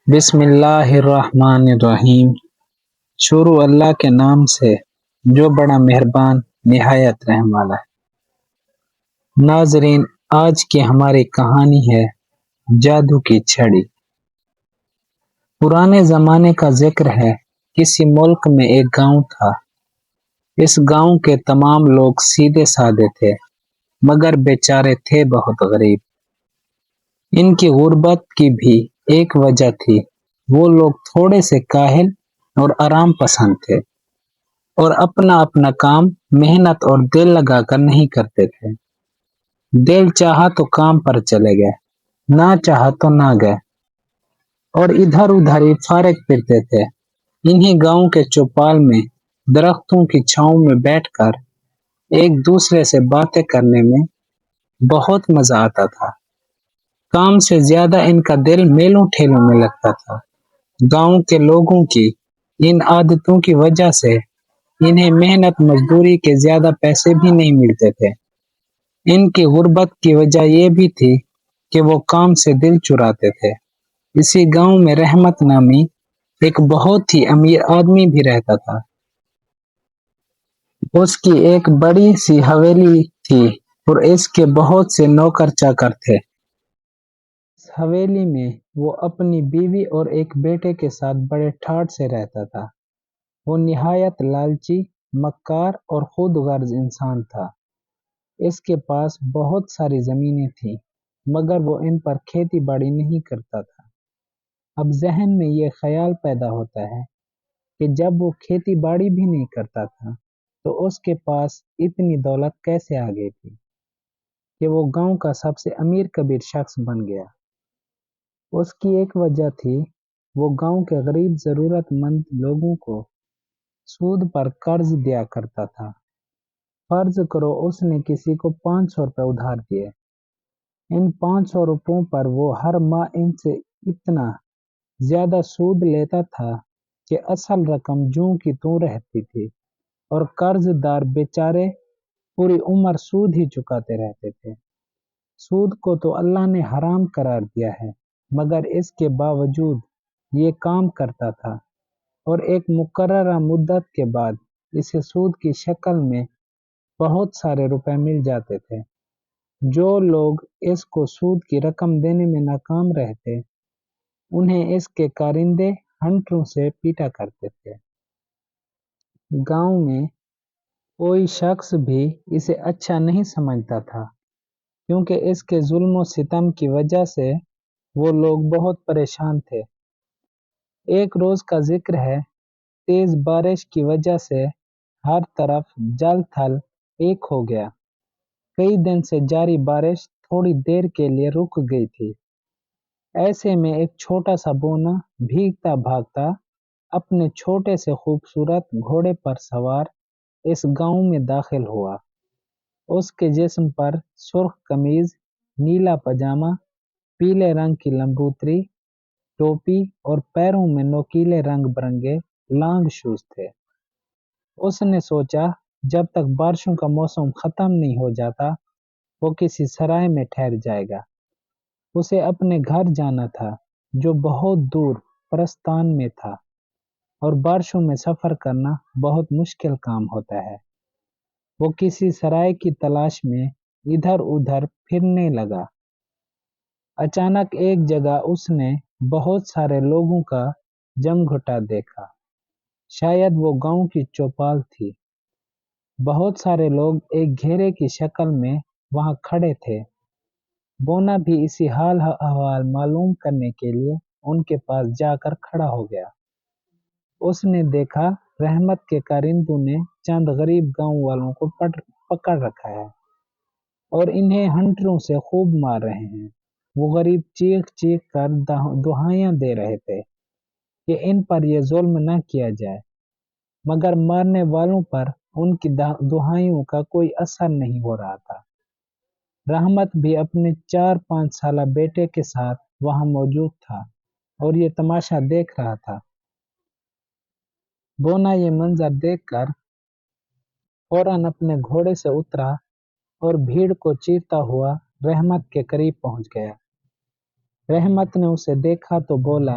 بسم اللہ الرحمن الرحیم۔ شروع اللہ کے نام سے جو بڑا مہربان نہایت رحم والا ہے۔ ناظرین، آج کی ہماری کہانی ہے جادو کی چھڑی۔ پرانے زمانے کا ذکر ہے۔ کسی ملک میں ایک گاؤں تھا۔ اس گاؤں کے تمام لوگ سیدھے سادے تھے، مگر بیچارے تھے بہت غریب۔ ان کی غربت کی بھی ایک وجہ تھی، وہ لوگ تھوڑے سے کاہل اور آرام پسند تھے، اور اپنا اپنا کام محنت اور دل لگا کر نہیں کرتے تھے۔ دل چاہا تو کام پر چلے گئے، نہ چاہا تو نہ گئے، اور ادھر ادھر ہی فارغ پھرتے تھے۔ انہی گاؤں کے چوپال میں درختوں کی چھاؤں میں بیٹھ کر ایک دوسرے سے باتیں کرنے میں بہت مزہ آتا تھا۔ کام سے زیادہ ان کا دل میلوں ٹھیلوں میں لگتا تھا۔ گاؤں کے لوگوں کی ان عادتوں کی وجہ سے انہیں محنت مزدوری کے زیادہ پیسے بھی نہیں ملتے تھے۔ ان کی غربت کی وجہ یہ بھی تھی کہ وہ کام سے دل چراتے تھے۔ اسی گاؤں میں رحمت نامی ایک بہت ہی امیر آدمی بھی رہتا تھا۔ اس کی ایک بڑی سی حویلی تھی اور اس کے بہت سے نوکر چاکر تھے۔ اس حویلی میں وہ اپنی بیوی اور ایک بیٹے کے ساتھ بڑے ٹھاٹھ سے رہتا تھا۔ وہ نہایت لالچی، مکار اور خود غرض انسان تھا۔ اس کے پاس بہت ساری زمینیں تھیں، مگر وہ ان پر کھیتی باڑی نہیں کرتا تھا۔ اب ذہن میں یہ خیال پیدا ہوتا ہے کہ جب وہ کھیتی باڑی بھی نہیں کرتا تھا تو اس کے پاس اتنی دولت کیسے آ گئی تھی کہ وہ گاؤں کا سب سے امیر کبیر شخص بن گیا۔ اس کی ایک وجہ تھی، وہ گاؤں کے غریب ضرورت مند لوگوں کو سود پر قرض دیا کرتا تھا۔ فرض کرو اس نے کسی کو 500 روپے ادھار دیے۔ ان 500 روپوں پر وہ ہر ماہ ان سے اتنا زیادہ سود لیتا تھا کہ اصل رقم جوں کی توں رہتی تھی، اور قرض دار بیچارے پوری عمر سود ہی چکاتے رہتے تھے۔ سود کو تو اللہ نے حرام قرار دیا ہے، مگر اس کے باوجود یہ کام کرتا تھا، اور ایک مقررہ مدت کے بعد اسے سود کی شکل میں بہت سارے روپے مل جاتے تھے۔ جو لوگ اس کو سود کی رقم دینے میں ناکام رہتے، انہیں اس کے کارندے ہنٹروں سے پیٹا کرتے تھے۔ گاؤں میں کوئی شخص بھی اسے اچھا نہیں سمجھتا تھا، کیونکہ اس کے ظلم و ستم کی وجہ سے وہ لوگ بہت پریشان تھے۔ ایک روز کا ذکر ہے، تیز بارش کی وجہ سے ہر طرف جل تھل ایک ہو گیا۔ کئی دن سے جاری بارش تھوڑی دیر کے لیے رک گئی تھی۔ ایسے میں ایک چھوٹا سا بونا بھیگتا بھاگتا اپنے چھوٹے سے خوبصورت گھوڑے پر سوار اس گاؤں میں داخل ہوا۔ اس کے جسم پر سرخ قمیض، نیلا پاجامہ، پیلے رنگ کی لمبوتری ٹوپی اور پیروں میں نوکیلے رنگ برنگے لانگ شوز تھے۔ اس نے سوچا جب تک بارشوں کا موسم ختم نہیں ہو جاتا وہ کسی سرائے میں ٹھہر جائے گا۔ اسے اپنے گھر جانا تھا، جو بہت دور پرستان میں تھا، اور بارشوں میں سفر کرنا بہت مشکل کام ہوتا ہے۔ وہ کسی سرائے کی تلاش میں ادھر ادھر پھرنے لگا۔ اچانک ایک جگہ اس نے بہت سارے لوگوں کا جمگھٹا دیکھا۔ شاید وہ گاؤں کی چوپال تھی۔ بہت سارے لوگ ایک گھیرے کی شکل میں وہاں کھڑے تھے۔ بونا بھی اسی حال احوال معلوم کرنے کے لیے ان کے پاس جا کر کھڑا ہو گیا۔ اس نے دیکھا رحمت کے کارندوں نے چند غریب گاؤں والوں کو پکڑ رکھا ہے اور انہیں ہنٹروں سے خوب مار رہے ہیں۔ وہ غریب چیخ چیخ کر دہائیاں دے رہے تھے کہ ان پر یہ ظلم نہ کیا جائے، مگر مارنے والوں پر ان کی دہائیوں کا کوئی اثر نہیں ہو رہا تھا۔ رحمت بھی اپنے 4-5 سالہ بیٹے کے ساتھ وہاں موجود تھا اور یہ تماشا دیکھ رہا تھا۔ بونا یہ منظر دیکھ کر فوراً اپنے گھوڑے سے اترا اور بھیڑ کو چیرتا ہوا رحمت کے قریب پہنچ گیا۔ رحمت نے اسے دیکھا تو بولا،